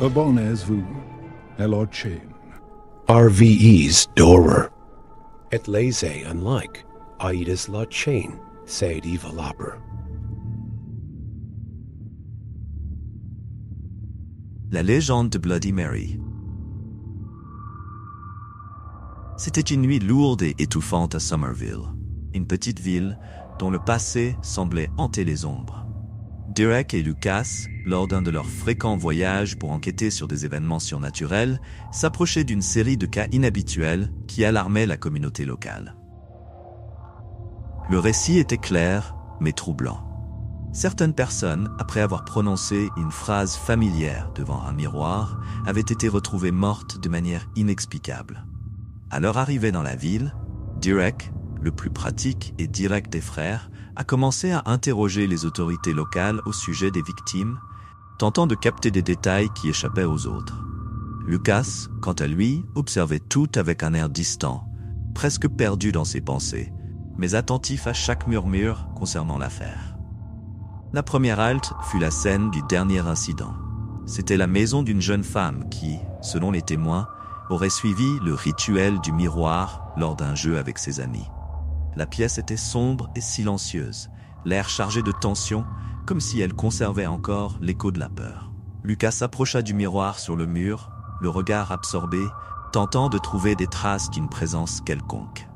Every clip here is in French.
Abones vu, Elochain. RVE's Dorer. Et laissez unlike, Aidas la chain, said Evalopper. La légende de Bloody Mary. C'était une nuit lourde et étouffante à Somerville, une petite ville dont le passé semblait hanter les ombres. Derek et Lucas, lors d'un de leurs fréquents voyages pour enquêter sur des événements surnaturels, s'approchaient d'une série de cas inhabituels qui alarmaient la communauté locale. Le récit était clair, mais troublant. Certaines personnes, après avoir prononcé une phrase familière devant un miroir, avaient été retrouvées mortes de manière inexplicable. À leur arrivée dans la ville, Derek, le plus pratique et direct des frères, a commencé à interroger les autorités locales au sujet des victimes, tentant de capter des détails qui échappaient aux autres. Lucas, quant à lui, observait tout avec un air distant, presque perdu dans ses pensées, mais attentif à chaque murmure concernant l'affaire. La première halte fut la scène du dernier incident. C'était la maison d'une jeune femme qui, selon les témoins, aurait suivi le rituel du miroir lors d'un jeu avec ses amis. La pièce était sombre et silencieuse, l'air chargé de tension, comme si elle conservait encore l'écho de la peur. Lucas s'approcha du miroir sur le mur, le regard absorbé, tentant de trouver des traces d'une présence quelconque.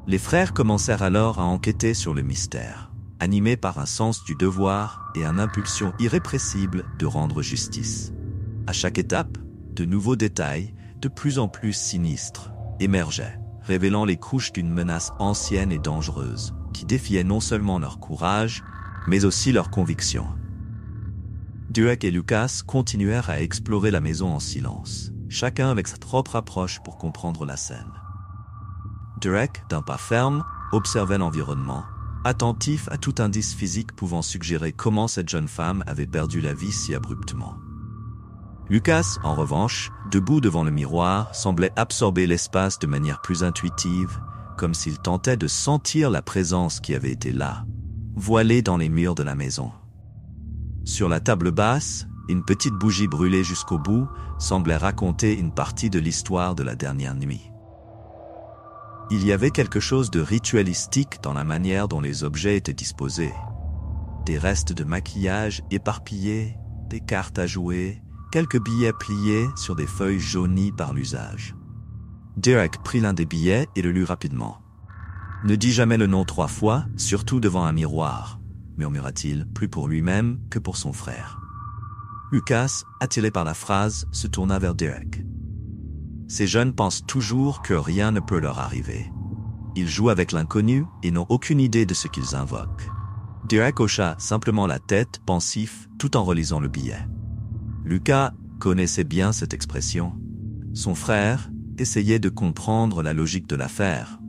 Les frères commencèrent alors à enquêter sur le mystère, animés par un sens du devoir et une impulsion irrépressible de rendre justice. À chaque étape, de nouveaux détails, de plus en plus sinistres, émergeaient, révélant les couches d'une menace ancienne et dangereuse, qui défiait non seulement leur courage, mais aussi leurs convictions. Derek et Lucas continuèrent à explorer la maison en silence, chacun avec sa propre approche pour comprendre la scène. Derek, d'un pas ferme, observait l'environnement, attentif à tout indice physique pouvant suggérer comment cette jeune femme avait perdu la vie si abruptement. Lucas, en revanche, debout devant le miroir, semblait absorber l'espace de manière plus intuitive, comme s'il tentait de sentir la présence qui avait été là, voilée dans les murs de la maison. Sur la table basse, une petite bougie brûlée jusqu'au bout semblait raconter une partie de l'histoire de la dernière nuit. Il y avait quelque chose de ritualistique dans la manière dont les objets étaient disposés. Des restes de maquillage éparpillés, des cartes à jouer, quelques billets pliés sur des feuilles jaunies par l'usage. Derek prit l'un des billets et le lut rapidement. « Ne dis jamais le nom 3 fois, surtout devant un miroir », murmura-t-il, plus pour lui-même que pour son frère. Lucas, attiré par la phrase, se tourna vers Derek. Ces jeunes pensent toujours que rien ne peut leur arriver. Ils jouent avec l'inconnu et n'ont aucune idée de ce qu'ils invoquent. Derek hocha simplement la tête, pensif, tout en relisant le billet. Lucas connaissait bien cette expression. Son frère essayait de comprendre la logique de l'affaire,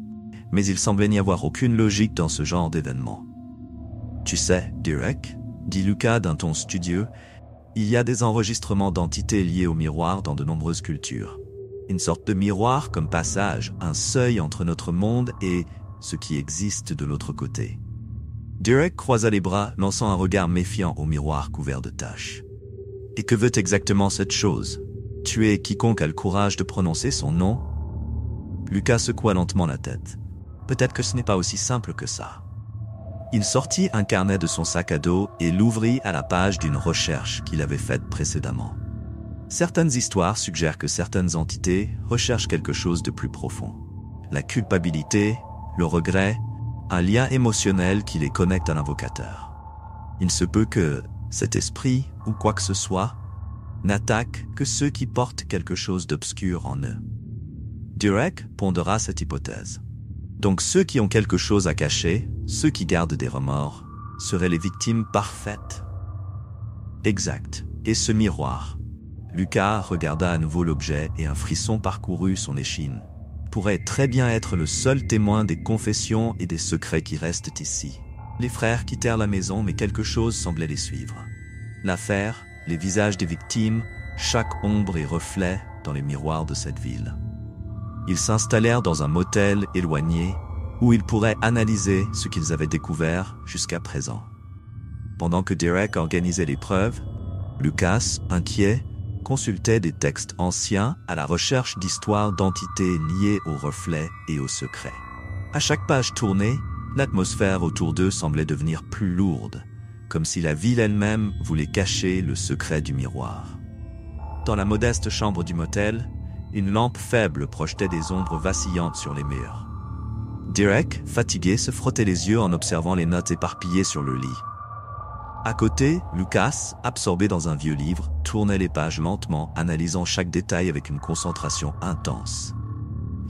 mais il semblait n'y avoir aucune logique dans ce genre d'événement. « Tu sais, Derek, » dit Lucas d'un ton studieux, « il y a des enregistrements d'entités liées au miroir dans de nombreuses cultures. Une sorte de miroir comme passage, un seuil entre notre monde et ce qui existe de l'autre côté. » Derek croisa les bras, lançant un regard méfiant au miroir couvert de taches. « Et que veut exactement cette chose? Tuer quiconque a le courage de prononcer son nom ?» Lucas secoua lentement la tête. « Peut-être que ce n'est pas aussi simple que ça. » Il sortit un carnet de son sac à dos et l'ouvrit à la page d'une recherche qu'il avait faite précédemment. Certaines histoires suggèrent que certaines entités recherchent quelque chose de plus profond. La culpabilité, le regret, un lien émotionnel qui les connecte à l'invocateur. Il se peut que cet esprit, ou quoi que ce soit, n'attaque que ceux qui portent quelque chose d'obscur en eux. Derek pondéra cette hypothèse. Donc ceux qui ont quelque chose à cacher, ceux qui gardent des remords, seraient les victimes parfaites. Exact. Et ce miroir. Lucas regarda à nouveau l'objet et un frisson parcourut son échine. Pourrait très bien être le seul témoin des confessions et des secrets qui restent ici. Les frères quittèrent la maison, mais quelque chose semblait les suivre. L'affaire, les visages des victimes, chaque ombre et reflet dans les miroirs de cette ville. Ils s'installèrent dans un motel éloigné où ils pourraient analyser ce qu'ils avaient découvert jusqu'à présent. Pendant que Derek organisait l'épreuve, Lucas, inquiet, consultait des textes anciens à la recherche d'histoires d'entités liées aux reflets et aux secrets. À chaque page tournée, l'atmosphère autour d'eux semblait devenir plus lourde, comme si la ville elle-même voulait cacher le secret du miroir. Dans la modeste chambre du motel, une lampe faible projetait des ombres vacillantes sur les murs. Derek, fatigué, se frottait les yeux en observant les notes éparpillées sur le lit. À côté, Lucas, absorbé dans un vieux livre, tournait les pages lentement, analysant chaque détail avec une concentration intense.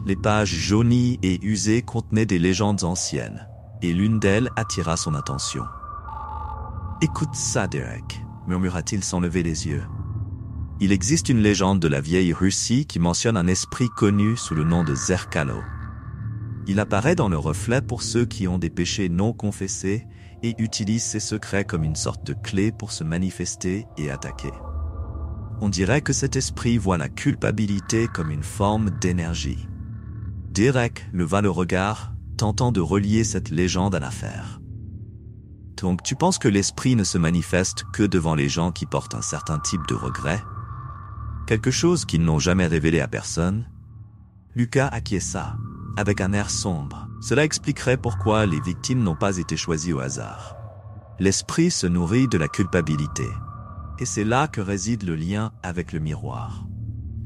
Les pages jaunies et usées contenaient des légendes anciennes, et l'une d'elles attira son attention. « Écoute ça, Derek », murmura-t-il sans lever les yeux. « Il existe une légende de la vieille Russie qui mentionne un esprit connu sous le nom de Zerkalo. Il apparaît dans le reflet pour ceux qui ont des péchés non confessés et utilise ses secrets comme une sorte de clé pour se manifester et attaquer. On dirait que cet esprit voit la culpabilité comme une forme d'énergie. » Derek leva le regard, tentant de relier cette légende à l'affaire. « Donc tu penses que l'esprit ne se manifeste que devant les gens qui portent un certain type de regret? Quelque chose qu'ils n'ont jamais révélé à personne ?» Lucas acquiesça, avec un air sombre. Cela expliquerait pourquoi les victimes n'ont pas été choisies au hasard. L'esprit se nourrit de la culpabilité. Et c'est là que réside le lien avec le miroir.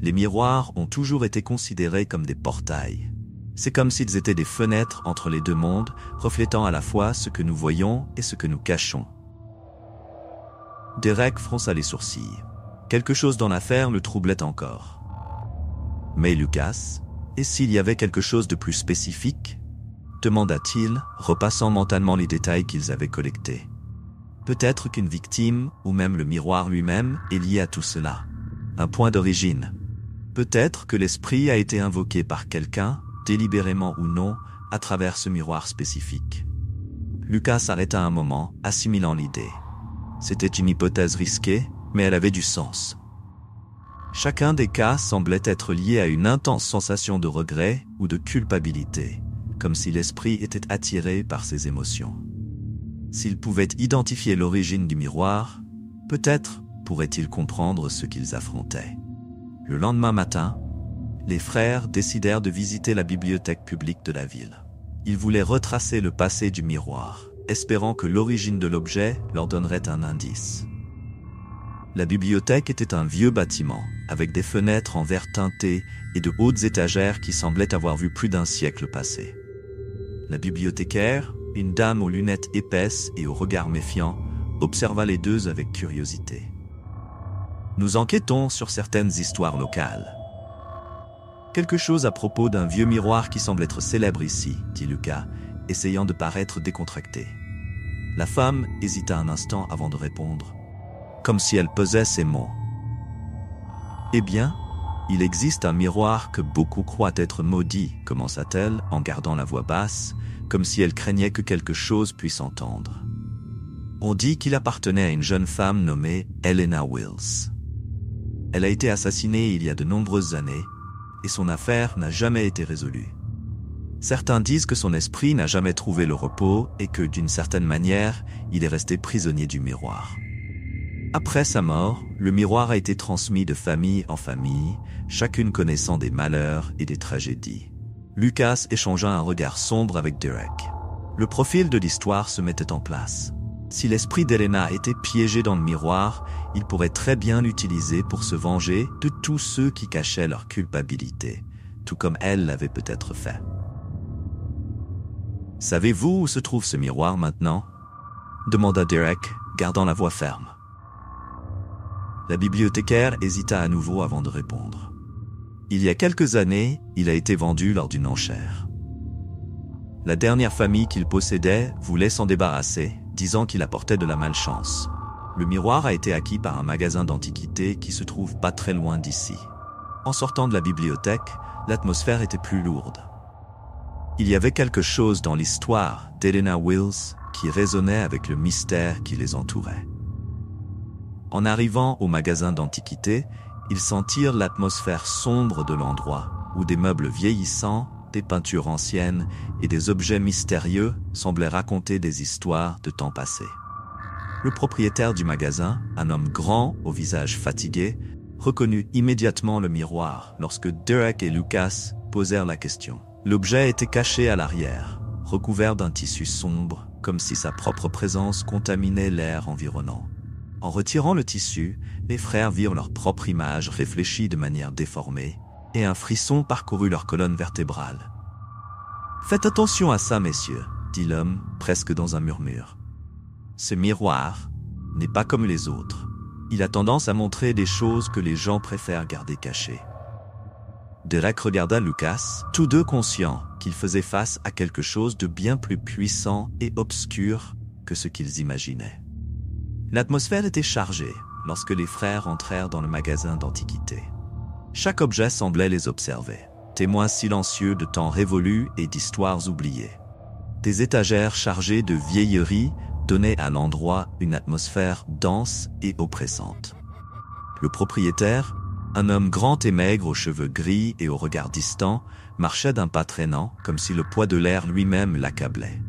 Les miroirs ont toujours été considérés comme des portails. C'est comme s'ils étaient des fenêtres entre les deux mondes, reflétant à la fois ce que nous voyons et ce que nous cachons. Derek fronça les sourcils. Quelque chose dans l'affaire le troublait encore. Mais Lucas, et s'il y avait quelque chose de plus spécifique ? Demanda-t-il, repassant mentalement les détails qu'ils avaient collectés. Peut-être qu'une victime, ou même le miroir lui-même, est lié à tout cela. Un point d'origine. Peut-être que l'esprit a été invoqué par quelqu'un, délibérément ou non, à travers ce miroir spécifique. Lucas s'arrêta un moment, assimilant l'idée. C'était une hypothèse risquée, mais elle avait du sens. Chacun des cas semblait être lié à une intense sensation de regret ou de culpabilité, comme si l'esprit était attiré par ses émotions. S'il pouvait identifier l'origine du miroir, peut-être pourrait-il comprendre ce qu'ils affrontaient. Le lendemain matin, les frères décidèrent de visiter la bibliothèque publique de la ville. Ils voulaient retracer le passé du miroir, espérant que l'origine de l'objet leur donnerait un indice. La bibliothèque était un vieux bâtiment, avec des fenêtres en verre teinté et de hautes étagères qui semblaient avoir vu plus d'un siècle passé. La bibliothécaire, une dame aux lunettes épaisses et au regard méfiant, observa les deux avec curiosité. « Nous enquêtons sur certaines histoires locales. » « Quelque chose à propos d'un vieux miroir qui semble être célèbre ici, » dit Lucas, essayant de paraître décontracté. La femme hésita un instant avant de répondre, comme si elle pesait ses mots. « Eh bien, il existe un miroir que beaucoup croient être maudit, » commença-t-elle en gardant la voix basse, comme si elle craignait que quelque chose puisse entendre. « On dit qu'il appartenait à une jeune femme nommée Elena Wills. Elle a été assassinée il y a de nombreuses années, et son affaire n'a jamais été résolue. Certains disent que son esprit n'a jamais trouvé le repos et que, d'une certaine manière, il est resté prisonnier du miroir. Après sa mort, le miroir a été transmis de famille en famille, chacune connaissant des malheurs et des tragédies. » Lucas échangea un regard sombre avec Derek. Le profil de l'histoire se mettait en place. Si l'esprit d'Elena était piégé dans le miroir, il pourrait très bien l'utiliser pour se venger de tous ceux qui cachaient leur culpabilité, tout comme elle l'avait peut-être fait. « Savez-vous où se trouve ce miroir maintenant ?» demanda Derek, gardant la voix ferme. La bibliothécaire hésita à nouveau avant de répondre. Il y a quelques années, il a été vendu lors d'une enchère. La dernière famille qu'il possédait voulait s'en débarrasser, disant qu'il apportait de la malchance. Le miroir a été acquis par un magasin d'antiquités qui se trouve pas très loin d'ici. En sortant de la bibliothèque, l'atmosphère était plus lourde. Il y avait quelque chose dans l'histoire d'Elena Wills qui résonnait avec le mystère qui les entourait. En arrivant au magasin d'antiquités, ils sentirent l'atmosphère sombre de l'endroit, où des meubles vieillissants, des peintures anciennes et des objets mystérieux semblaient raconter des histoires de temps passés. Le propriétaire du magasin, un homme grand au visage fatigué, reconnut immédiatement le miroir lorsque Derek et Lucas posèrent la question. L'objet était caché à l'arrière, recouvert d'un tissu sombre, comme si sa propre présence contaminait l'air environnant. En retirant le tissu, les frères virent leur propre image réfléchie de manière déformée, et un frisson parcourut leur colonne vertébrale. « Faites attention à ça, messieurs », dit l'homme, presque dans un murmure. « Ce miroir n'est pas comme les autres. Il a tendance à montrer des choses que les gens préfèrent garder cachées. » Derek regarda Lucas, tous deux conscients qu'ils faisaient face à quelque chose de bien plus puissant et obscur que ce qu'ils imaginaient. L'atmosphère était chargée lorsque les frères entrèrent dans le magasin d'antiquités. Chaque objet semblait les observer, témoins silencieux de temps révolus et d'histoires oubliées. Des étagères chargées de vieilleries donnaient à l'endroit une atmosphère dense et oppressante. Le propriétaire, un homme grand et maigre aux cheveux gris et au regard distant, marchait d'un pas traînant, comme si le poids de l'air lui-même l'accablait.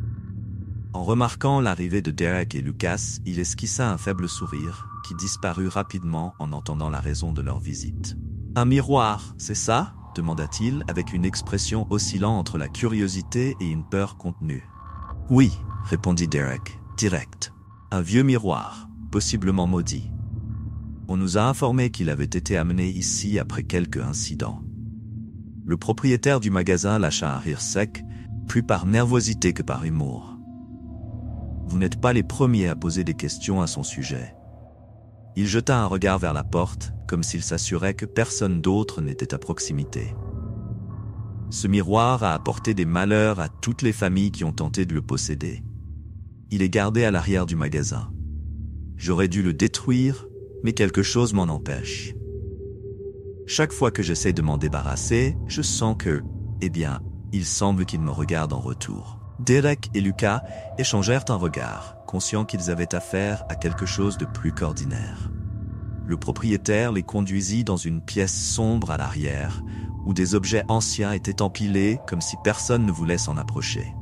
En remarquant l'arrivée de Derek et Lucas, il esquissa un faible sourire, qui disparut rapidement en entendant la raison de leur visite. « Un miroir, c'est ça ?» demanda-t-il avec une expression oscillant entre la curiosité et une peur contenue. « Oui », répondit Derek, direct. « Un vieux miroir, possiblement maudit. On nous a informé qu'il avait été amené ici après quelques incidents. » Le propriétaire du magasin lâcha un rire sec, plus par nervosité que par humour. « Vous n'êtes pas les premiers à poser des questions à son sujet. » Il jeta un regard vers la porte, comme s'il s'assurait que personne d'autre n'était à proximité. « Ce miroir a apporté des malheurs à toutes les familles qui ont tenté de le posséder. Il est gardé à l'arrière du magasin. J'aurais dû le détruire, mais quelque chose m'en empêche. Chaque fois que j'essaie de m'en débarrasser, je sens que, il semble qu'il me regarde en retour. » Derek et Lucas échangèrent un regard, conscients qu'ils avaient affaire à quelque chose de plus qu'ordinaire. Le propriétaire les conduisit dans une pièce sombre à l'arrière, où des objets anciens étaient empilés comme si personne ne voulait s'en approcher.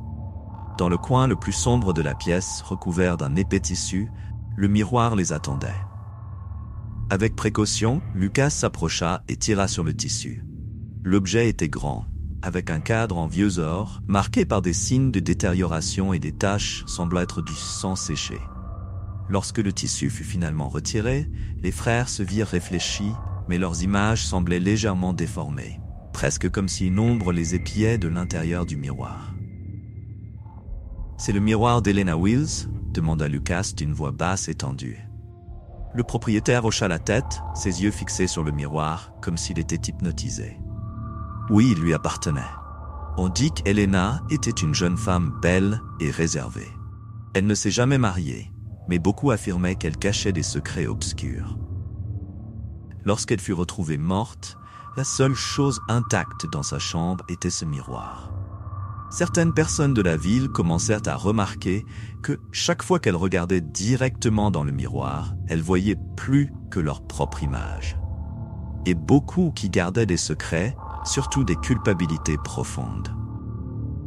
Dans le coin le plus sombre de la pièce, recouvert d'un épais tissu, le miroir les attendait. Avec précaution, Lucas s'approcha et tira sur le tissu. L'objet était grand, avec un cadre en vieux or, marqué par des signes de détérioration et des taches semblant être du sang séché. Lorsque le tissu fut finalement retiré, les frères se virent réfléchis, mais leurs images semblaient légèrement déformées, presque comme si une ombre les épiait de l'intérieur du miroir. « C'est le miroir d'Elena Wills ?» demanda Lucas d'une voix basse et tendue. Le propriétaire hocha la tête, ses yeux fixés sur le miroir, comme s'il était hypnotisé. Oui, il lui appartenait. On dit qu'Elena était une jeune femme belle et réservée. Elle ne s'est jamais mariée, mais beaucoup affirmaient qu'elle cachait des secrets obscurs. Lorsqu'elle fut retrouvée morte, la seule chose intacte dans sa chambre était ce miroir. Certaines personnes de la ville commencèrent à remarquer que chaque fois qu'elles regardaient directement dans le miroir, elles voyaient plus que leur propre image. Et beaucoup qui gardaient des secrets, surtout des culpabilités profondes.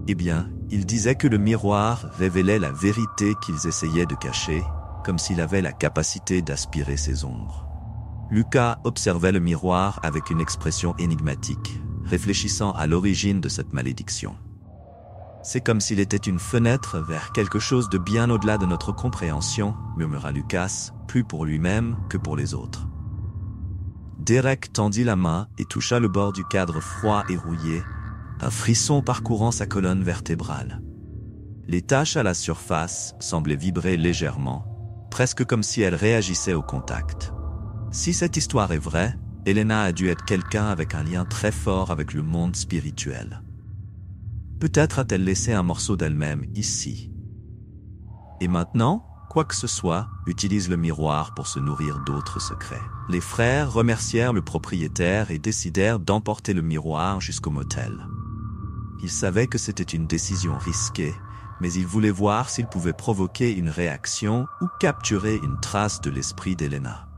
Ils disaient que le miroir révélait la vérité qu'ils essayaient de cacher, comme s'il avait la capacité d'aspirer ces ombres. Lucas observait le miroir avec une expression énigmatique, réfléchissant à l'origine de cette malédiction. C'est comme s'il était une fenêtre vers quelque chose de bien au-delà de notre compréhension, murmura Lucas, plus pour lui-même que pour les autres. Derek tendit la main et toucha le bord du cadre froid et rouillé, un frisson parcourant sa colonne vertébrale. Les taches à la surface semblaient vibrer légèrement, presque comme si elles réagissaient au contact. Si cette histoire est vraie, Elena a dû être quelqu'un avec un lien très fort avec le monde spirituel. Peut-être a-t-elle laissé un morceau d'elle-même ici. Et maintenant, quoi que ce soit, utilise le miroir pour se nourrir d'autres secrets. Les frères remercièrent le propriétaire et décidèrent d'emporter le miroir jusqu'au motel. Ils savaient que c'était une décision risquée, mais ils voulaient voir s'ils pouvaient provoquer une réaction ou capturer une trace de l'esprit d'Elena.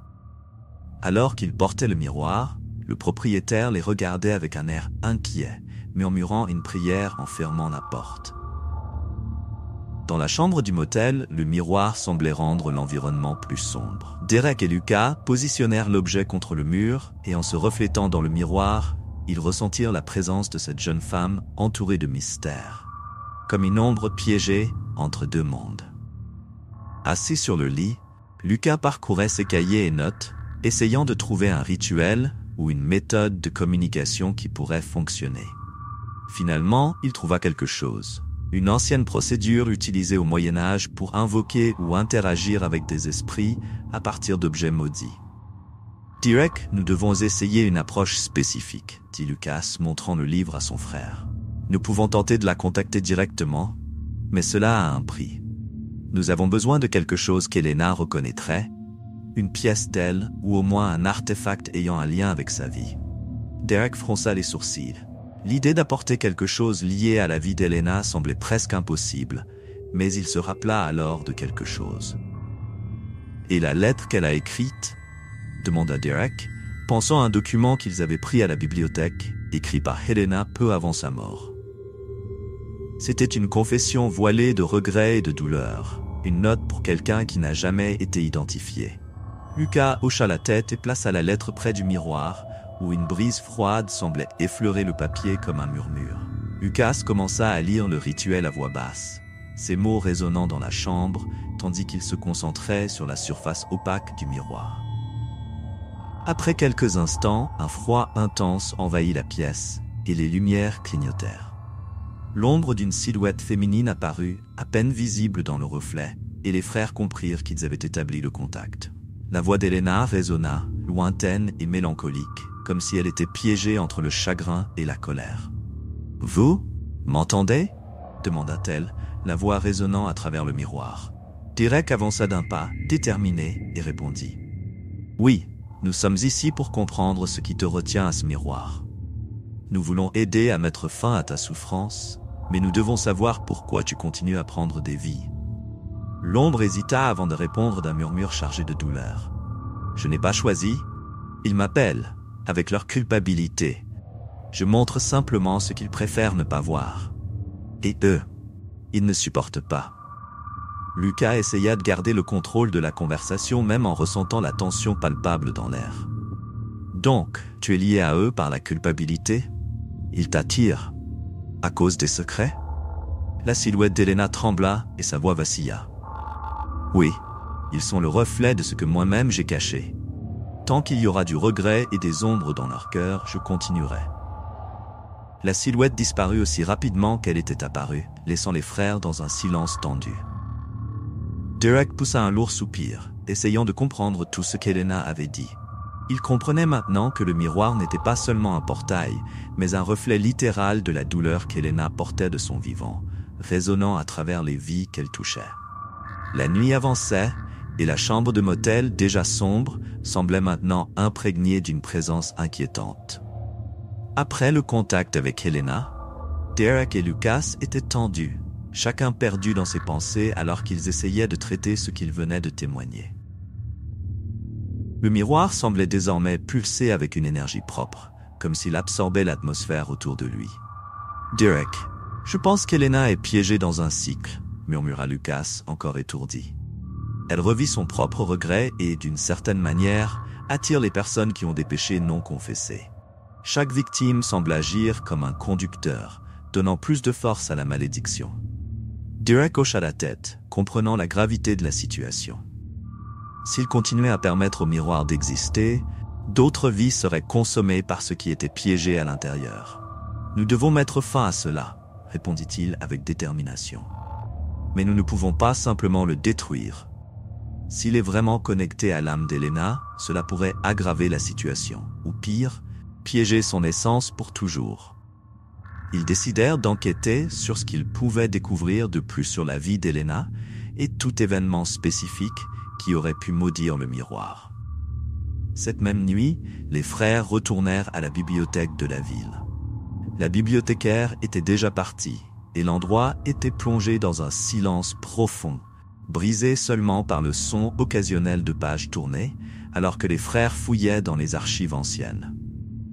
Alors qu'ils portaient le miroir, le propriétaire les regardait avec un air inquiet, murmurant une prière en fermant la porte. Dans la chambre du motel, le miroir semblait rendre l'environnement plus sombre. Derek et Lucas positionnèrent l'objet contre le mur et en se reflétant dans le miroir, ils ressentirent la présence de cette jeune femme entourée de mystère, comme une ombre piégée entre deux mondes. Assis sur le lit, Lucas parcourait ses cahiers et notes, essayant de trouver un rituel ou une méthode de communication qui pourrait fonctionner. Finalement, il trouva quelque chose. Une ancienne procédure utilisée au Moyen-Âge pour invoquer ou interagir avec des esprits à partir d'objets maudits. « Derek, nous devons essayer une approche spécifique, » dit Lucas, montrant le livre à son frère. « Nous pouvons tenter de la contacter directement, mais cela a un prix. Nous avons besoin de quelque chose qu'Elena reconnaîtrait, une pièce d'elle ou au moins un artefact ayant un lien avec sa vie. » Derek fronça les sourcils. L'idée d'apporter quelque chose lié à la vie d'Elena semblait presque impossible, mais il se rappela alors de quelque chose. « Et la lettre qu'elle a écrite ?» demanda Derek, pensant à un document qu'ils avaient pris à la bibliothèque, écrit par Helena peu avant sa mort. C'était une confession voilée de regrets et de douleur, une note pour quelqu'un qui n'a jamais été identifié. Lucas hocha la tête et plaça la lettre près du miroir, où une brise froide semblait effleurer le papier comme un murmure. Lucas commença à lire le rituel à voix basse, ses mots résonnant dans la chambre, tandis qu'il se concentrait sur la surface opaque du miroir. Après quelques instants, un froid intense envahit la pièce, et les lumières clignotèrent. L'ombre d'une silhouette féminine apparut, à peine visible dans le reflet, et les frères comprirent qu'ils avaient établi le contact. La voix d'Elena résonna, lointaine et mélancolique, comme si elle était piégée entre le chagrin et la colère. « Vous m'entendez ?» demanda-t-elle, la voix résonnant à travers le miroir. Derek avança d'un pas, déterminé, et répondit. « Oui, nous sommes ici pour comprendre ce qui te retient à ce miroir. Nous voulons aider à mettre fin à ta souffrance, mais nous devons savoir pourquoi tu continues à prendre des vies. » L'ombre hésita avant de répondre d'un murmure chargé de douleur. « Je n'ai pas choisi. Ils m'appellent, avec leur culpabilité. Je montre simplement ce qu'ils préfèrent ne pas voir. Et eux, ils ne supportent pas. » Lucas essaya de garder le contrôle de la conversation même en ressentant la tension palpable dans l'air. « Donc, tu es lié à eux par la culpabilité ? Ils t'attirent à cause des secrets ?» La silhouette d'Elena trembla et sa voix vacilla. « Oui, ils sont le reflet de ce que moi-même j'ai caché. Tant qu'il y aura du regret et des ombres dans leur cœur, je continuerai. » La silhouette disparut aussi rapidement qu'elle était apparue, laissant les frères dans un silence tendu. Derek poussa un lourd soupir, essayant de comprendre tout ce qu'Elena avait dit. Il comprenait maintenant que le miroir n'était pas seulement un portail, mais un reflet littéral de la douleur qu'Elena portait de son vivant, résonnant à travers les vies qu'elle touchait. La nuit avançait, et la chambre de motel, déjà sombre, semblait maintenant imprégnée d'une présence inquiétante. Après le contact avec Helena, Derek et Lucas étaient tendus, chacun perdu dans ses pensées alors qu'ils essayaient de traiter ce qu'ils venaient de témoigner. Le miroir semblait désormais pulser avec une énergie propre, comme s'il absorbait l'atmosphère autour de lui. « Derek, je pense qu'Helena est piégée dans un cycle, » murmura Lucas, encore étourdi. Elle revit son propre regret et, d'une certaine manière, attire les personnes qui ont des péchés non confessés. Chaque victime semble agir comme un conducteur, donnant plus de force à la malédiction. Derek hocha la tête, comprenant la gravité de la situation. S'il continuait à permettre au miroir d'exister, d'autres vies seraient consommées par ce qui était piégé à l'intérieur. « Nous devons mettre fin à cela, » répondit-il avec détermination. « Mais nous ne pouvons pas simplement le détruire. S'il est vraiment connecté à l'âme d'Elena, cela pourrait aggraver la situation, ou pire, piéger son essence pour toujours. » Ils décidèrent d'enquêter sur ce qu'ils pouvaient découvrir de plus sur la vie d'Elena et tout événement spécifique qui aurait pu maudire le miroir. Cette même nuit, les frères retournèrent à la bibliothèque de la ville. La bibliothécaire était déjà partie et l'endroit était plongé dans un silence profond, brisé seulement par le son occasionnel de pages tournées, alors que les frères fouillaient dans les archives anciennes.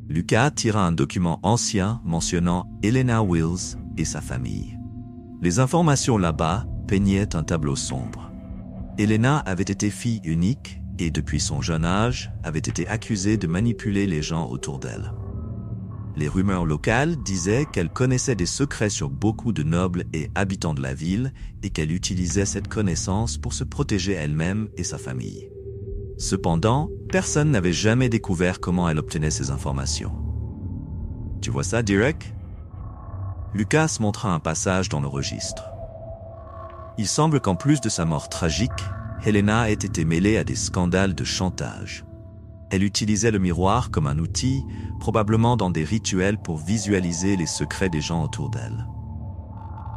Lucas tira un document ancien mentionnant Elena Wills et sa famille. Les informations là-bas peignaient un tableau sombre. Elena avait été fille unique et, depuis son jeune âge, avait été accusée de manipuler les gens autour d'elle. Les rumeurs locales disaient qu'elle connaissait des secrets sur beaucoup de nobles et habitants de la ville et qu'elle utilisait cette connaissance pour se protéger elle-même et sa famille. Cependant, personne n'avait jamais découvert comment elle obtenait ces informations. Tu vois ça, Derek? Lucas montra un passage dans le registre. Il semble qu'en plus de sa mort tragique, Helena ait été mêlée à des scandales de chantage. Elle utilisait le miroir comme un outil, probablement dans des rituels pour visualiser les secrets des gens autour d'elle.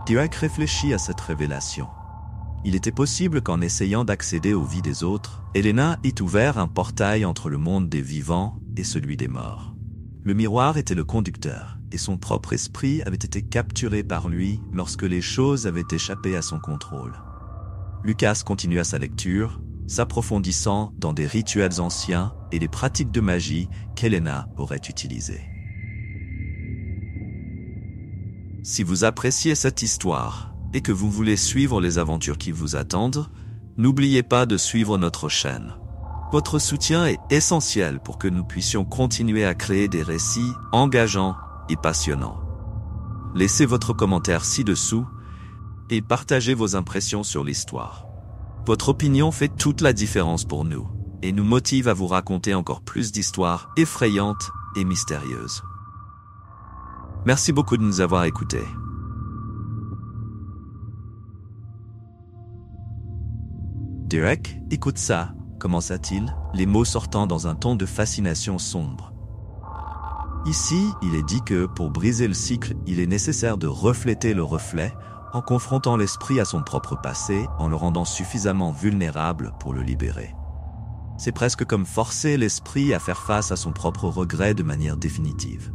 Derek réfléchit à cette révélation. Il était possible qu'en essayant d'accéder aux vies des autres, Helena ait ouvert un portail entre le monde des vivants et celui des morts. Le miroir était le conducteur, et son propre esprit avait été capturé par lui lorsque les choses avaient échappé à son contrôle. Lucas continua sa lecture, s'approfondissant dans des rituels anciens et des pratiques de magie qu'Helena aurait utilisées. Si vous appréciez cette histoire et que vous voulez suivre les aventures qui vous attendent, n'oubliez pas de suivre notre chaîne. Votre soutien est essentiel pour que nous puissions continuer à créer des récits engageants et passionnants. Laissez votre commentaire ci-dessous et partagez vos impressions sur l'histoire. Votre opinion fait toute la différence pour nous et nous motive à vous raconter encore plus d'histoires effrayantes et mystérieuses. Merci beaucoup de nous avoir écoutés. Derek, écoute ça, commença-t-il, les mots sortant dans un ton de fascination sombre. Ici, il est dit que, pour briser le cycle, il est nécessaire de refléter le reflet, en confrontant l'esprit à son propre passé, en le rendant suffisamment vulnérable pour le libérer. C'est presque comme forcer l'esprit à faire face à son propre regret de manière définitive.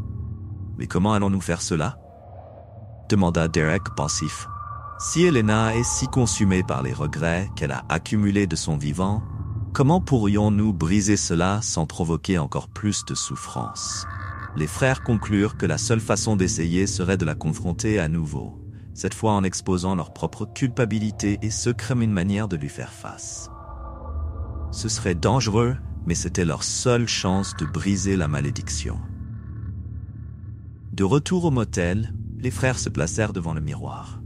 Mais comment allons-nous faire cela? Demanda Derek pensif. Si Helena est si consumée par les regrets qu'elle a accumulés de son vivant, comment pourrions-nous briser cela sans provoquer encore plus de souffrance? Les frères conclurent que la seule façon d'essayer serait de la confronter à nouveau, cette fois en exposant leur propre culpabilité et secret comme une manière de lui faire face. Ce serait dangereux, mais c'était leur seule chance de briser la malédiction. De retour au motel, les frères se placèrent devant le miroir.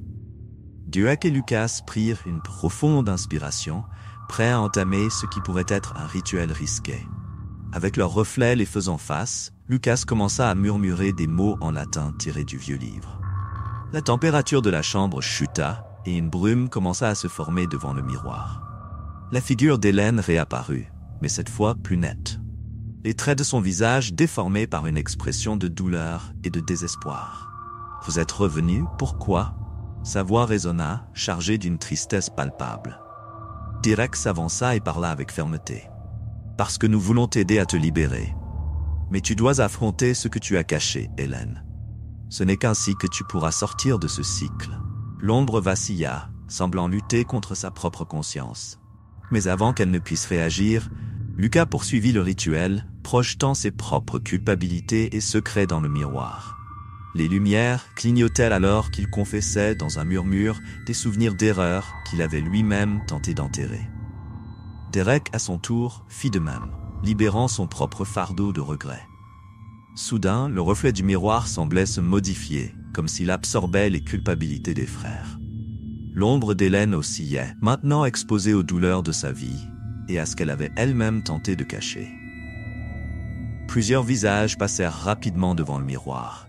Derek et Lucas prirent une profonde inspiration, prêts à entamer ce qui pourrait être un rituel risqué. Avec leurs reflets les faisant face, Lucas commença à murmurer des mots en latin tirés du vieux livre. La température de la chambre chuta et une brume commença à se former devant le miroir. La figure d'Hélène réapparut, mais cette fois plus nette. Les traits de son visage déformés par une expression de douleur et de désespoir. « Vous êtes revenu, pourquoi ?» Sa voix résonna, chargée d'une tristesse palpable. Derek s'avança et parla avec fermeté. « Parce que nous voulons t'aider à te libérer. Mais tu dois affronter ce que tu as caché, Hélène. Ce n'est qu'ainsi que tu pourras sortir de ce cycle. » L'ombre vacilla, semblant lutter contre sa propre conscience. Mais avant qu'elle ne puisse réagir, Lucas poursuivit le rituel, projetant ses propres culpabilités et secrets dans le miroir. Les lumières clignotaient alors qu'il confessait dans un murmure des souvenirs d'erreurs qu'il avait lui-même tenté d'enterrer. Derek, à son tour, fit de même, libérant son propre fardeau de regrets. Soudain, le reflet du miroir semblait se modifier, comme s'il absorbait les culpabilités des frères. L'ombre d'Hélène oscillait, maintenant exposée aux douleurs de sa vie et à ce qu'elle avait elle-même tenté de cacher. Plusieurs visages passèrent rapidement devant le miroir.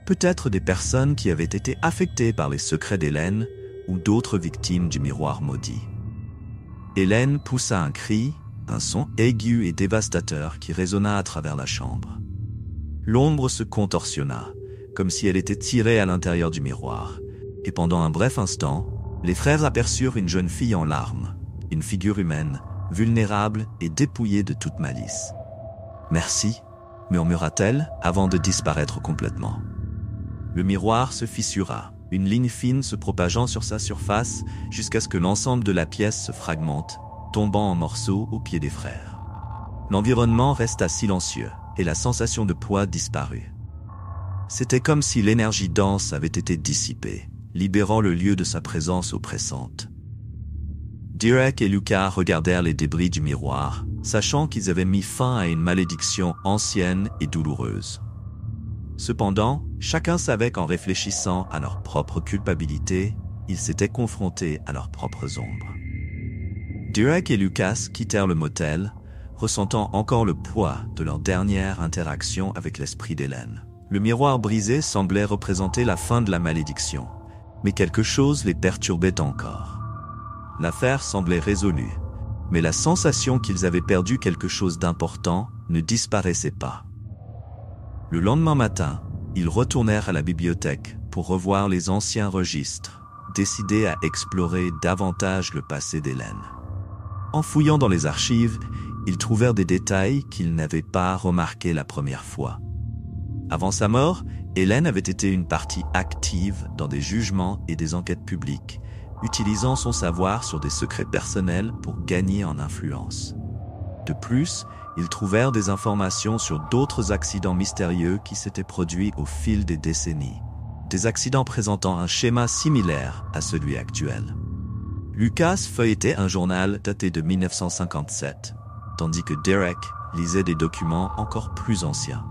Peut-être des personnes qui avaient été affectées par les secrets d'Hélène ou d'autres victimes du miroir maudit. Hélène poussa un cri, un son aigu et dévastateur qui résonna à travers la chambre. L'ombre se contorsionna, comme si elle était tirée à l'intérieur du miroir, et pendant un bref instant, les frères aperçurent une jeune fille en larmes, une figure humaine, vulnérable et dépouillée de toute malice. « Merci », murmura-t-elle avant de disparaître complètement. Le miroir se fissura, une ligne fine se propageant sur sa surface jusqu'à ce que l'ensemble de la pièce se fragmente, tombant en morceaux aux pieds des frères. L'environnement resta silencieux et la sensation de poids disparut. C'était comme si l'énergie dense avait été dissipée, libérant le lieu de sa présence oppressante. Derek et Lucas regardèrent les débris du miroir, sachant qu'ils avaient mis fin à une malédiction ancienne et douloureuse. Cependant, chacun savait qu'en réfléchissant à leur propre culpabilité, ils s'étaient confrontés à leurs propres ombres. Derek et Lucas quittèrent le motel, ressentant encore le poids de leur dernière interaction avec l'esprit d'Hélène. Le miroir brisé semblait représenter la fin de la malédiction, mais quelque chose les perturbait encore. L'affaire semblait résolue, mais la sensation qu'ils avaient perdu quelque chose d'important ne disparaissait pas. Le lendemain matin, ils retournèrent à la bibliothèque pour revoir les anciens registres, décidés à explorer davantage le passé d'Hélène. En fouillant dans les archives, ils trouvèrent des détails qu'ils n'avaient pas remarqués la première fois. Avant sa mort, Hélène avait été une partie active dans des jugements et des enquêtes publiques, utilisant son savoir sur des secrets personnels pour gagner en influence. De plus, ils trouvèrent des informations sur d'autres accidents mystérieux qui s'étaient produits au fil des décennies, des accidents présentant un schéma similaire à celui actuel. Lucas feuilletait un journal daté de 1957, tandis que Derek lisait des documents encore plus anciens.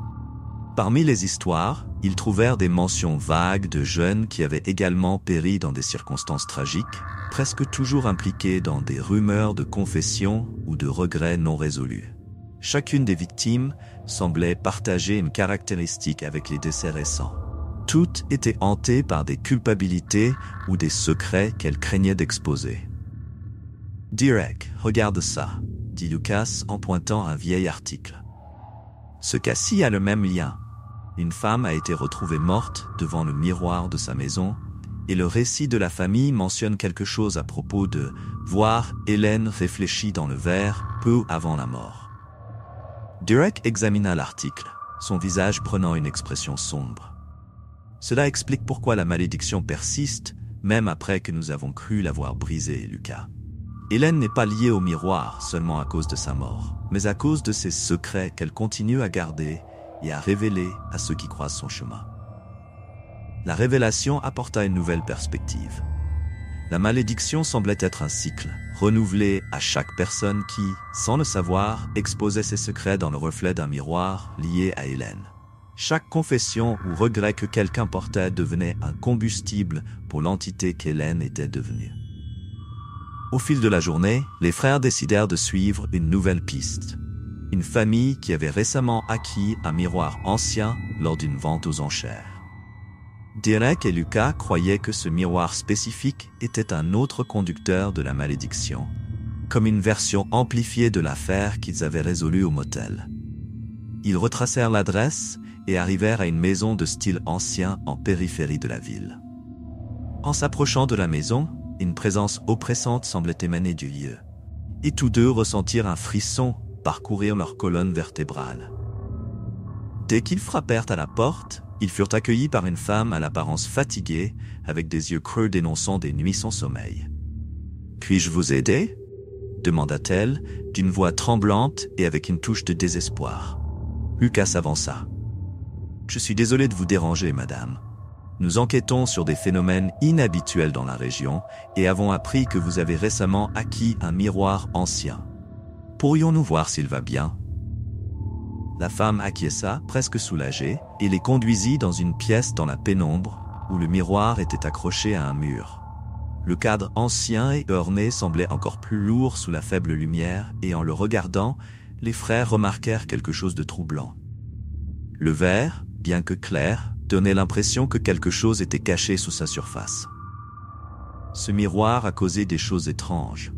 Parmi les histoires, ils trouvèrent des mentions vagues de jeunes qui avaient également péri dans des circonstances tragiques, presque toujours impliqués dans des rumeurs de confession ou de regrets non résolus. Chacune des victimes semblait partager une caractéristique avec les décès récents. Toutes étaient hantées par des culpabilités ou des secrets qu'elles craignaient d'exposer. « Derek, regarde ça », dit Lucas en pointant un vieil article. Ce cas-ci a le même lien. Une femme a été retrouvée morte devant le miroir de sa maison et le récit de la famille mentionne quelque chose à propos de voir Hélène réfléchie dans le verre peu avant la mort. Derek examina l'article, son visage prenant une expression sombre. Cela explique pourquoi la malédiction persiste, même après que nous avons cru l'avoir brisée, Lucas. Hélène n'est pas liée au miroir seulement à cause de sa mort, mais à cause de ses secrets qu'elle continue à garder et à révéler à ceux qui croisent son chemin. La révélation apporta une nouvelle perspective. La malédiction semblait être un cycle, renouvelé à chaque personne qui, sans le savoir, exposait ses secrets dans le reflet d'un miroir lié à Hélène. Chaque confession ou regret que quelqu'un portait devenait un combustible pour l'entité qu'Hélène était devenue. Au fil de la journée, les frères décidèrent de suivre une nouvelle piste. Une famille qui avait récemment acquis un miroir ancien lors d'une vente aux enchères. Derek et Lucas croyaient que ce miroir spécifique était un autre conducteur de la malédiction, comme une version amplifiée de l'affaire qu'ils avaient résolue au motel. Ils retracèrent l'adresse et arrivèrent à une maison de style ancien en périphérie de la ville. En s'approchant de la maison, une présence oppressante semblait émaner du lieu, et tous deux ressentirent un frisson parcourir leur colonne vertébrale. Dès qu'ils frappèrent à la porte, ils furent accueillis par une femme à l'apparence fatiguée, avec des yeux creux dénonçant des nuits sans sommeil. « Puis-je vous aider ?» demanda-t-elle, d'une voix tremblante et avec une touche de désespoir. Lucas avança. « Je suis désolé de vous déranger, madame. Nous enquêtons sur des phénomènes inhabituels dans la région et avons appris que vous avez récemment acquis un miroir ancien. Pourrions-nous voir s'il va bien ?» La femme acquiesça, presque soulagée, et les conduisit dans une pièce dans la pénombre, où le miroir était accroché à un mur. Le cadre ancien et orné semblait encore plus lourd sous la faible lumière, et en le regardant, les frères remarquèrent quelque chose de troublant. Le verre, bien que clair, donnait l'impression que quelque chose était caché sous sa surface. « Ce miroir a causé des choses étranges, »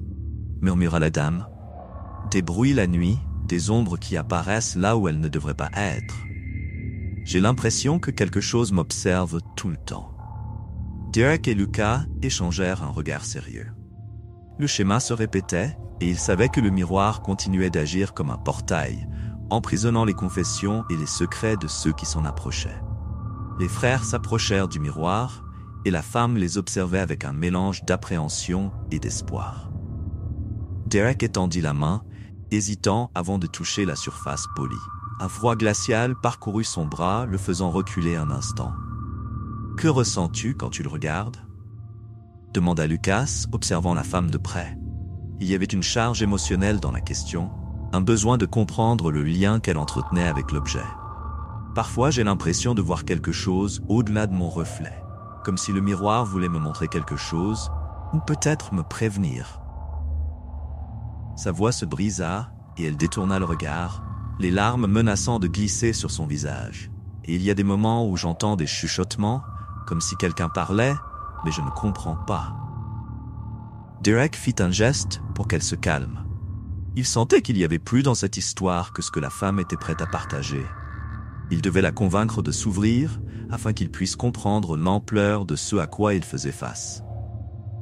murmura la dame. « Des bruits la nuit, des ombres qui apparaissent là où elles ne devraient pas être. J'ai l'impression que quelque chose m'observe tout le temps. » Derek et Lucas échangèrent un regard sérieux. Le schéma se répétait, et ils savaient que le miroir continuait d'agir comme un portail, emprisonnant les confessions et les secrets de ceux qui s'en approchaient. Les frères s'approchèrent du miroir, et la femme les observait avec un mélange d'appréhension et d'espoir. Derek étendit la main, hésitant avant de toucher la surface polie. Un froid glacial parcourut son bras, le faisant reculer un instant. « Que ressens-tu quand tu le regardes » demanda Lucas, observant la femme de près. Il y avait une charge émotionnelle dans la question, un besoin de comprendre le lien qu'elle entretenait avec l'objet. Parfois, j'ai l'impression de voir quelque chose au-delà de mon reflet, comme si le miroir voulait me montrer quelque chose, ou peut-être me prévenir. Sa voix se brisa, et elle détourna le regard, les larmes menaçant de glisser sur son visage. Et il y a des moments où j'entends des chuchotements, comme si quelqu'un parlait, mais je ne comprends pas. Derek fit un geste pour qu'elle se calme. Il sentait qu'il y avait plus dans cette histoire que ce que la femme était prête à partager. Il devait la convaincre de s'ouvrir afin qu'il puisse comprendre l'ampleur de ce à quoi il faisait face.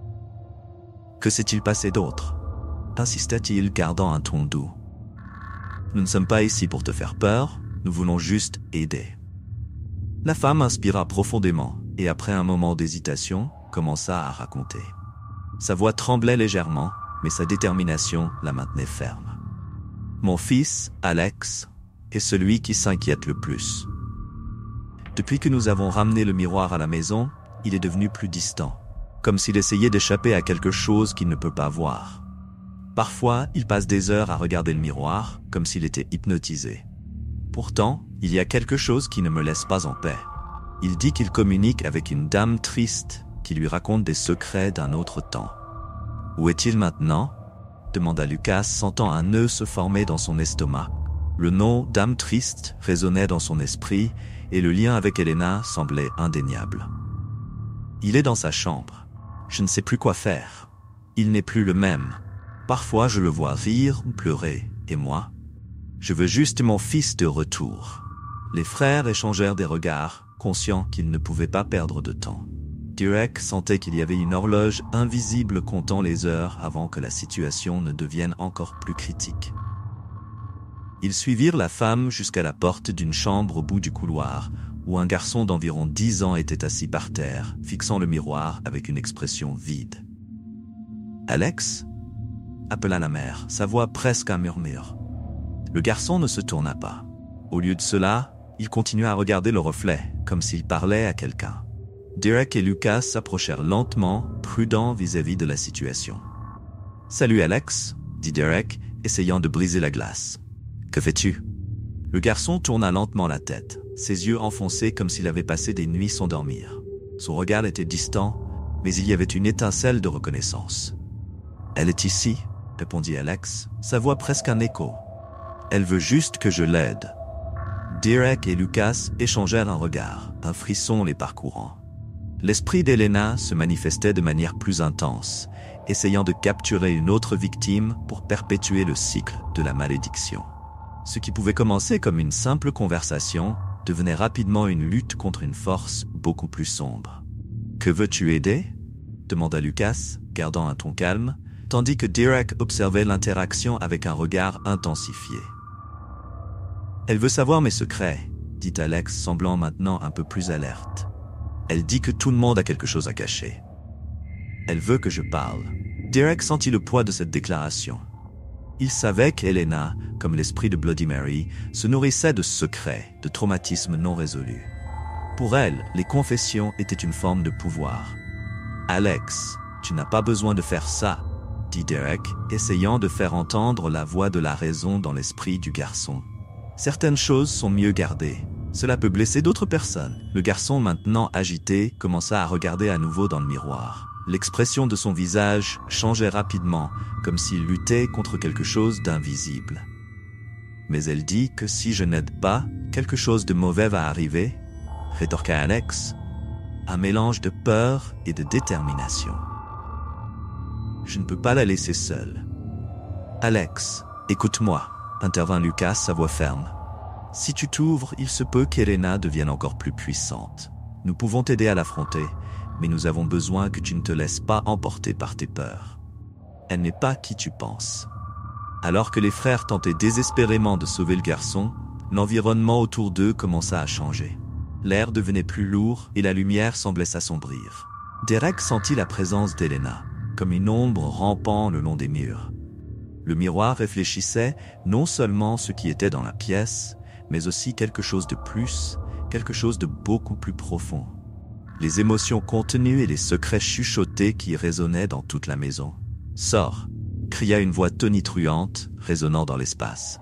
« Que s'est-il passé d'autre » insista-t-il, gardant un ton doux. « Nous ne sommes pas ici pour te faire peur, nous voulons juste aider. » La femme inspira profondément et après un moment d'hésitation, commença à raconter. Sa voix tremblait légèrement, mais sa détermination la maintenait ferme. « Mon fils, Alex, est celui qui s'inquiète le plus. Depuis que nous avons ramené le miroir à la maison, il est devenu plus distant, comme s'il essayait d'échapper à quelque chose qu'il ne peut pas voir. Parfois, il passe des heures à regarder le miroir, comme s'il était hypnotisé. Pourtant, il y a quelque chose qui ne me laisse pas en paix. Il dit qu'il communique avec une dame triste qui lui raconte des secrets d'un autre temps. « Où est-il maintenant ?» demanda Lucas, sentant un nœud se former dans son estomac. Le nom « Dame triste » résonnait dans son esprit et le lien avec Elena semblait indéniable. Il est dans sa chambre. Je ne sais plus quoi faire. Il n'est plus le même. Parfois je le vois rire ou pleurer, et moi, je veux juste mon fils de retour. Les frères échangèrent des regards, conscients qu'ils ne pouvaient pas perdre de temps. Derek sentait qu'il y avait une horloge invisible comptant les heures avant que la situation ne devienne encore plus critique. Ils suivirent la femme jusqu'à la porte d'une chambre au bout du couloir, où un garçon d'environ 10 ans était assis par terre, fixant le miroir avec une expression vide. « Alex ?» appela la mère, sa voix presque un murmure. Le garçon ne se tourna pas. Au lieu de cela, il continua à regarder le reflet, comme s'il parlait à quelqu'un. Derek et Lucas s'approchèrent lentement, prudents vis-à-vis de la situation. « Salut Alex » dit Derek, essayant de briser la glace. « Que fais-tu » Le garçon tourna lentement la tête, ses yeux enfoncés comme s'il avait passé des nuits sans dormir. Son regard était distant, mais il y avait une étincelle de reconnaissance. « Elle est ici » répondit Alex, sa voix presque un écho. « Elle veut juste que je l'aide. » Derek et Lucas échangèrent un regard, un frisson les parcourant. L'esprit d'Elena se manifestait de manière plus intense, essayant de capturer une autre victime pour perpétuer le cycle de la malédiction. Ce qui pouvait commencer comme une simple conversation devenait rapidement une lutte contre une force beaucoup plus sombre. « Que veux-tu aider ?» demanda Lucas, gardant un ton calme, tandis que Derek observait l'interaction avec un regard intensifié. « Elle veut savoir mes secrets, » dit Alex, semblant maintenant un peu plus alerte. « Elle dit que tout le monde a quelque chose à cacher. Elle veut que je parle. » Derek sentit le poids de cette déclaration. Il savait qu'Elena, comme l'esprit de Bloody Mary, se nourrissait de secrets, de traumatismes non résolus. Pour elle, les confessions étaient une forme de pouvoir. « Alex, tu n'as pas besoin de faire ça, » dit Derek, essayant de faire entendre la voix de la raison dans l'esprit du garçon. « Certaines choses sont mieux gardées. Cela peut blesser d'autres personnes. » Le garçon, maintenant agité, commença à regarder à nouveau dans le miroir. L'expression de son visage changeait rapidement, comme s'il luttait contre quelque chose d'invisible. « Mais elle dit que si je n'aide pas, quelque chose de mauvais va arriver, » rétorqua Alex. Un mélange de peur et de détermination. « Je ne peux pas la laisser seule. »« Alex, écoute-moi, » intervint Lucas, sa voix ferme. « Si tu t'ouvres, il se peut qu'Elena devienne encore plus puissante. Nous pouvons t'aider à l'affronter, mais nous avons besoin que tu ne te laisses pas emporter par tes peurs. Elle n'est pas qui tu penses. » Alors que les frères tentaient désespérément de sauver le garçon, l'environnement autour d'eux commença à changer. L'air devenait plus lourd et la lumière semblait s'assombrir. Derek sentit la présence d'Elena, comme une ombre rampant le long des murs. Le miroir réfléchissait non seulement ce qui était dans la pièce, mais aussi quelque chose de plus, quelque chose de beaucoup plus profond. les émotions contenues et les secrets chuchotés qui résonnaient dans toute la maison. « Sors !» cria une voix tonitruante, résonnant dans l'espace.